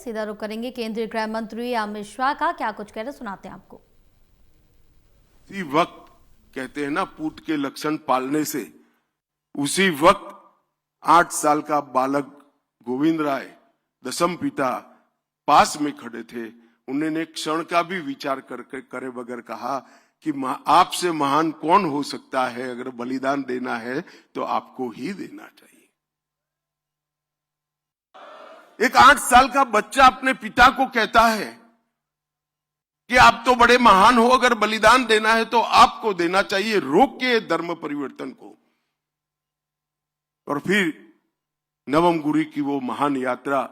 सीधा रुख करेंगे केंद्रीय गृह मंत्री अमित शाह का, क्या कुछ कह रहे सुनाते हैं आपको। उसी वक्त कहते हैं ना, पूत के लक्षण पालने से, उसी वक्त 8 साल का बालक गोविंद राय दशम पिता पास में खड़े थे। उन्होंने क्षण का भी विचार करे बगैर कहा कि आपसे महान कौन हो सकता है, अगर बलिदान देना है तो आपको ही देना चाहिए। एक 8 साल का बच्चा अपने पिता को कहता है कि आप तो बड़े महान हो, अगर बलिदान देना है तो आपको देना चाहिए। रोक के धर्म परिवर्तन को। और फिर नवम गुरु की वो महान यात्रा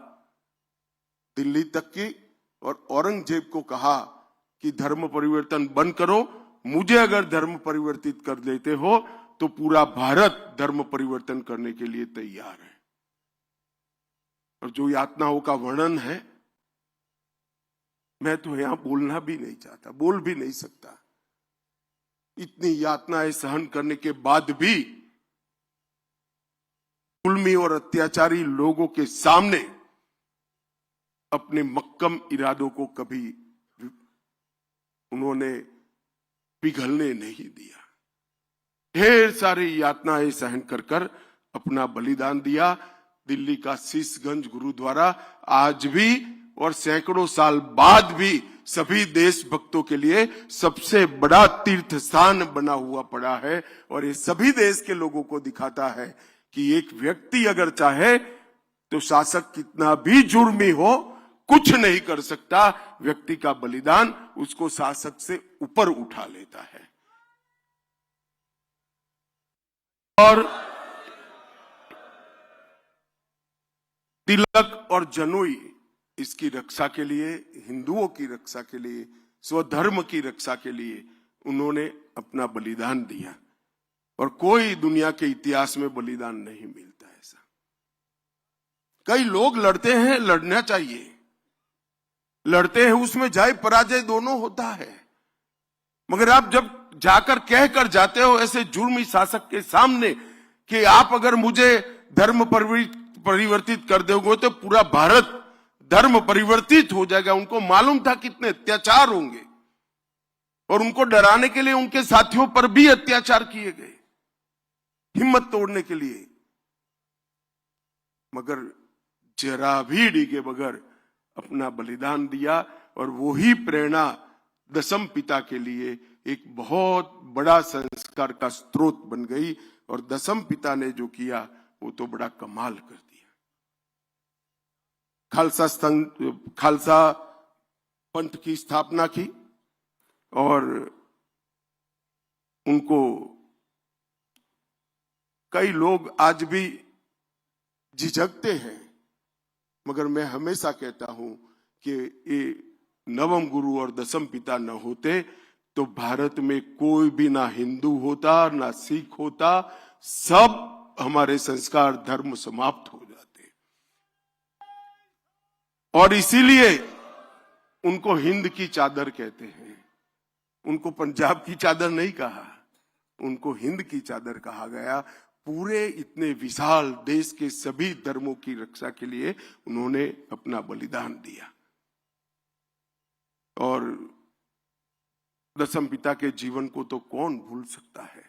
दिल्ली तक की, और औरंगजेब को कहा कि धर्म परिवर्तन बंद करो, मुझे अगर धर्म परिवर्तित कर देते हो तो पूरा भारत धर्म परिवर्तन करने के लिए तैयार है। और जो यातनाओं का वर्णन है, मैं तो यहां बोलना भी नहीं चाहता, बोल भी नहीं सकता। इतनी यातनाएं सहन करने के बाद भी जुल्मी और अत्याचारी लोगों के सामने अपने मक्कम इरादों को कभी उन्होंने पिघलने नहीं दिया। ढेर सारी यातनाएं सहन कर अपना बलिदान दिया। दिल्ली का शीशगंज गुरुद्वारा आज भी और सैकड़ों साल बाद भी सभी देशभक्तों के लिए सबसे बड़ा तीर्थ स्थान बना हुआ पड़ा है। और ये सभी देश के लोगों को दिखाता है कि एक व्यक्ति अगर चाहे तो शासक कितना भी जुर्मी हो कुछ नहीं कर सकता। व्यक्ति का बलिदान उसको शासक से ऊपर उठा लेता है। और तिलक और जनुई इसकी रक्षा के लिए, हिंदुओं की रक्षा के लिए, स्वधर्म की रक्षा के लिए उन्होंने अपना बलिदान दिया। और कोई दुनिया के इतिहास में बलिदान नहीं मिलता ऐसा। कई लोग लड़ते हैं, लड़ना चाहिए, लड़ते हैं, उसमें जय पराजय दोनों होता है। मगर आप जब जाकर कहकर जाते हो ऐसे जुर्मी शासक के सामने कि आप अगर मुझे धर्म परिवर्तित कर दोगे तो पूरा भारत धर्म परिवर्तित हो जाएगा। उनको मालूम था कितने अत्याचार होंगे और उनको डराने के लिए उनके साथियों पर भी अत्याचार किए गए, हिम्मत तोड़ने के लिए। मगर जरा भी डिगे बगैर अपना बलिदान दिया। और वो ही प्रेरणा दशम पिता के लिए एक बहुत बड़ा संस्कार का स्रोत बन गई। और दशम पिता ने जो किया वो तो बड़ा कमाल कर दिया। खालसा पंथ की स्थापना की और उनको कई लोग आज भी झिझकते हैं, मगर मैं हमेशा कहता हूं कि ये नवम गुरु और दशम पिता न होते तो भारत में कोई भी ना हिंदू होता ना सिख होता, सब हमारे संस्कार धर्म समाप्त हो जाते। और इसीलिए उनको हिंद की चादर कहते हैं। उनको पंजाब की चादर नहीं कहा, उनको हिंद की चादर कहा गया। पूरे इतने विशाल देश के सभी धर्मों की रक्षा के लिए उन्होंने अपना बलिदान दिया। और दशम पिता के जीवन को तो कौन भूल सकता है।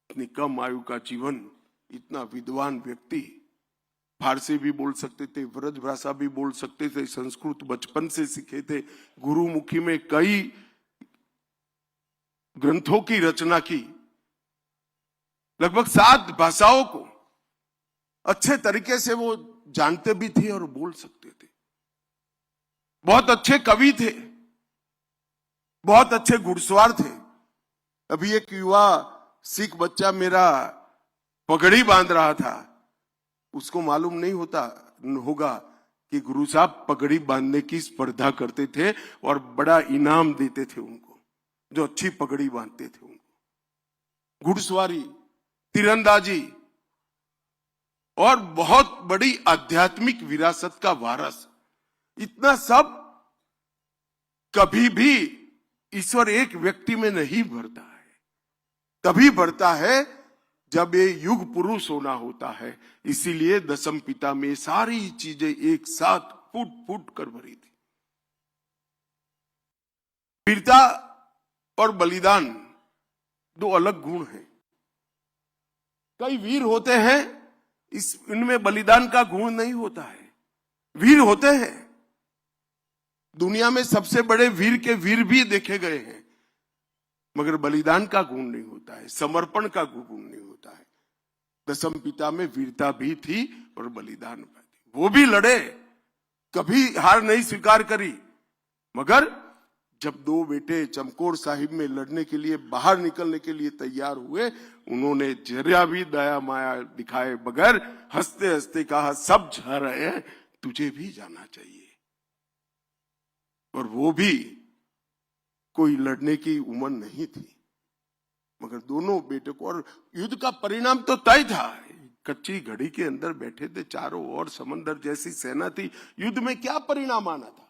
इतनी कम आयु का जीवन, इतना विद्वान व्यक्ति, फारसी भी बोल सकते थे, ब्रज भाषा भी बोल सकते थे, संस्कृत बचपन से सीखे थे, गुरुमुखी में कई ग्रंथों की रचना की, लगभग 7 भाषाओं को अच्छे तरीके से वो जानते भी थे और बोल सकते थे। बहुत अच्छे कवि थे, बहुत अच्छे घुड़सवार थे। अभी एक युवा सिख बच्चा मेरा पगड़ी बांध रहा था, उसको मालूम नहीं होगा कि गुरु साहब पगड़ी बांधने की स्पर्धा करते थे और बड़ा इनाम देते थे उनको, जो अच्छी पगड़ी बांधते थे उनको। घुड़सवारी, तीरंदाजी और बहुत बड़ी आध्यात्मिक विरासत का वारस, इतना सब कभी भी ईश्वर एक व्यक्ति में नहीं भरता है। तभी भरता है जब ये युग पुरुष होना होता है। इसीलिए दशम पिता में सारी चीजें एक साथ फूट फूट कर भरी थी। वीरता और बलिदान दो अलग गुण हैं। कई वीर होते हैं, इनमें बलिदान का गुण नहीं होता है। वीर होते हैं, दुनिया में सबसे बड़े वीर के वीर भी देखे गए हैं, मगर बलिदान का गुण नहीं होता है, समर्पण का गुण नहीं होता है। दशम पिता में वीरता भी थी और बलिदान भी थी। वो भी लड़े, कभी हार नहीं स्वीकार करी, मगर जब दो बेटे चमकौर साहिब में लड़ने के लिए बाहर निकलने के लिए तैयार हुए, उन्होंने जरा भी दया माया दिखाए बगैर हंसते हंसते कहा, सब जा रहे हैं, तुझे भी जाना चाहिए। और वो भी कोई लड़ने की उम्र नहीं थी, मगर दोनों बेटे को, और युद्ध का परिणाम तो तय था। कच्ची घड़ी के अंदर बैठे थे, चारों ओर समंदर जैसी सेना थी, युद्ध में क्या परिणाम आना था?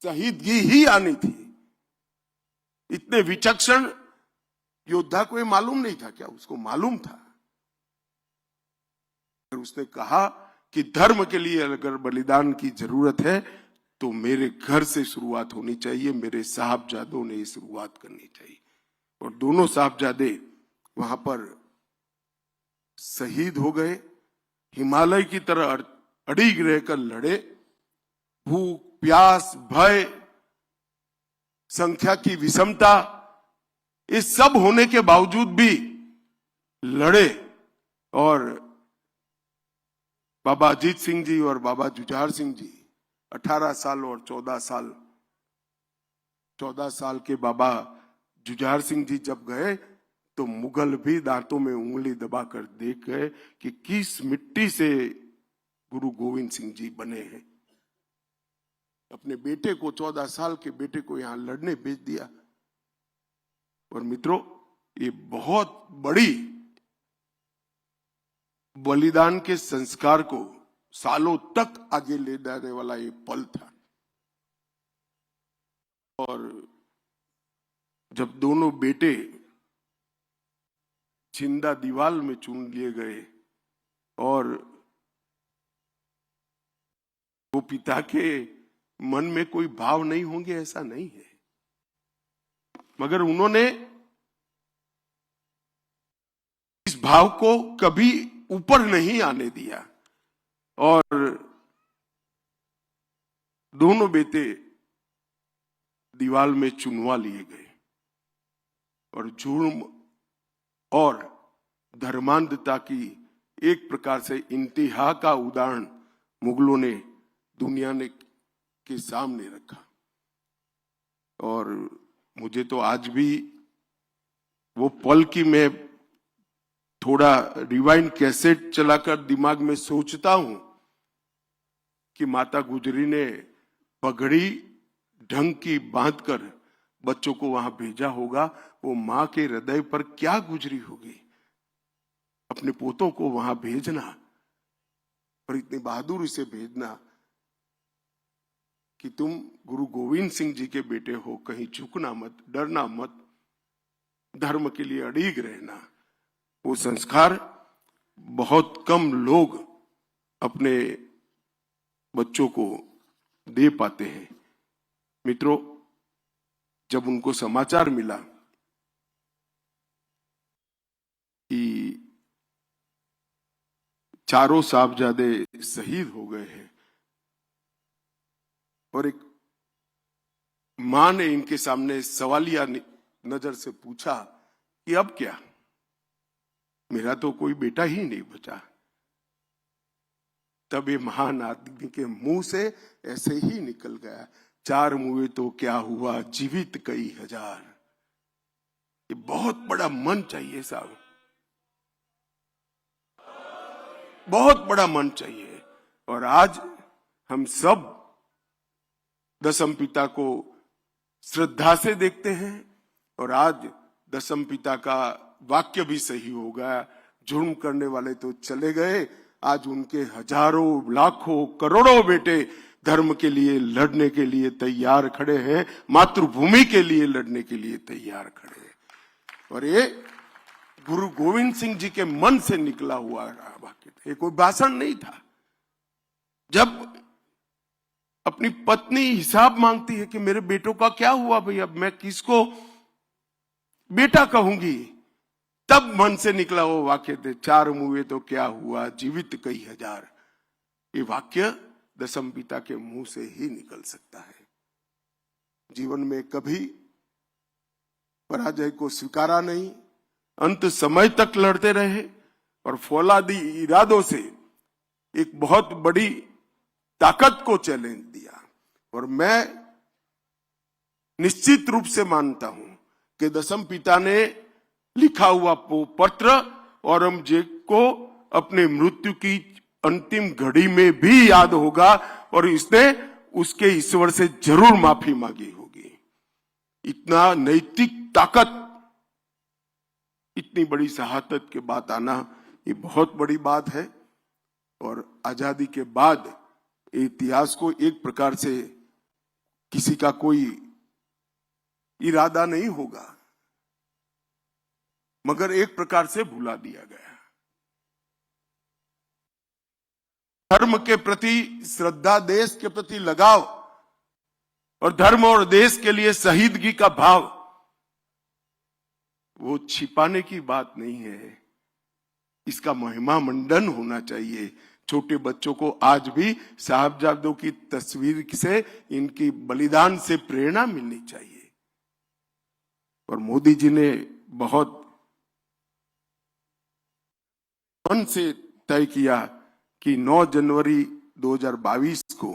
शहीदगी ही आनी थी। इतने विचक्षण योद्धा को ये मालूम नहीं था क्या? उसको मालूम था। उसने कहा कि धर्म के लिए अगर बलिदान की जरूरत है तो मेरे घर से शुरुआत होनी चाहिए, मेरे साहबजादों ने शुरुआत करनी चाहिए। और दोनों साहबजादे वहां पर शहीद हो गए। हिमालय की तरह अड़िग रहकर लड़े। भूख, प्यास, भय, संख्या की विषमता, ये सब होने के बावजूद भी लड़े। और बाबा अजीत सिंह जी और बाबा जुझार सिंह जी 18 साल और 14 साल के बाबा जुझार सिंह जी जब गए तो मुगल भी दांतों में उंगली दबाकर देख गए कि किस मिट्टी से गुरु गोविंद सिंह जी बने हैं। अपने बेटे को, 14 साल के बेटे को यहां लड़ने भेज दिया। और मित्रों, ये बहुत बड़ी बलिदान के संस्कार को सालों तक आगे ले जाने वाला ये पल था। और जब दोनों बेटे जिंदा दीवार में चुन लिए गए और वो पिता के मन में कोई भाव नहीं होंगे ऐसा नहीं है, मगर उन्होंने इस भाव को कभी ऊपर नहीं आने दिया। और दोनों बेटे दीवार में चुनवा लिए गए और जुर्म और धर्मांधता की एक प्रकार से इंतहा का उदाहरण मुगलों ने, दुनिया ने के सामने रखा। और मुझे तो आज भी वो पल की मैं थोड़ा रिवाइंड कैसेट चलाकर दिमाग में सोचता हूं कि माता गुजरी ने पगड़ी ढंग की बांधकर बच्चों को वहां भेजा होगा। वो मां के हृदय पर क्या गुजरी होगी, अपने पोतों को वहां भेजना और इतनी बहादुरी से भेजना कि तुम गुरु गोविंद सिंह जी के बेटे हो, कहीं झुकना मत, डरना मत, धर्म के लिए अड़िग रहना। वो संस्कार बहुत कम लोग अपने बच्चों को दे पाते हैं। मित्रों, जब उनको समाचार मिला कि चारों साहबजादे शहीद हो गए हैं और एक मां ने इनके सामने सवालिया नजर से पूछा कि अब क्या, मेरा तो कोई बेटा ही नहीं बचा। तब ये महान आदमी के मुंह से ऐसे ही निकल गया, 4 मुए तो क्या हुआ, जीवित कई हजार। ये बहुत बड़ा मन चाहिए साहब, बहुत बड़ा मन चाहिए। और आज हम सब दशम पिता को श्रद्धा से देखते हैं। और आज दशम पिता का वाक्य भी सही हो गया, जुर्म करने वाले तो चले गए, आज उनके हजारों, लाखों, करोड़ों बेटे धर्म के लिए लड़ने के लिए तैयार खड़े हैं, मातृभूमि के लिए लड़ने के लिए तैयार खड़े हैं। और ये गुरु गोविंद सिंह जी के मन से निकला हुआ वाक्य था, ये कोई भाषण नहीं था। जब अपनी पत्नी हिसाब मांगती है कि मेरे बेटों का क्या हुआ भाई, अब मैं किसको बेटा कहूंगी। तब मन से निकला वो वाक्य थे, 4 मुए तो क्या हुआ जीवित कई हजार। ये वाक्य दशम पिता के मुंह से ही निकल सकता है। जीवन में कभी पराजय को स्वीकारा नहीं, अंत समय तक लड़ते रहे और फौलादी इरादों से एक बहुत बड़ी ताकत को चैलेंज दिया। और मैं निश्चित रूप से मानता हूं कि दशम पिता ने लिखा हुआ पत्र औरंगजेब को अपने मृत्यु की अंतिम घड़ी में भी याद होगा और इसने उसके ईश्वर से जरूर माफी मांगी होगी। इतना नैतिक ताकत, इतनी बड़ी शहादत के बाद आना ये बहुत बड़ी बात है। और आजादी के बाद इतिहास को एक प्रकार से किसी का कोई इरादा नहीं होगा, मगर एक प्रकार से भुला दिया गया। धर्म के प्रति श्रद्धा, देश के प्रति लगाव और धर्म और देश के लिए शहीदगी का भाव, वो छिपाने की बात नहीं है। इसका महिमा मंडन होना चाहिए। छोटे बच्चों को आज भी साहबजादों की तस्वीर से, इनकी बलिदान से प्रेरणा मिलनी चाहिए। और मोदी जी ने बहुत मन से तय किया कि 9 जनवरी 2022 को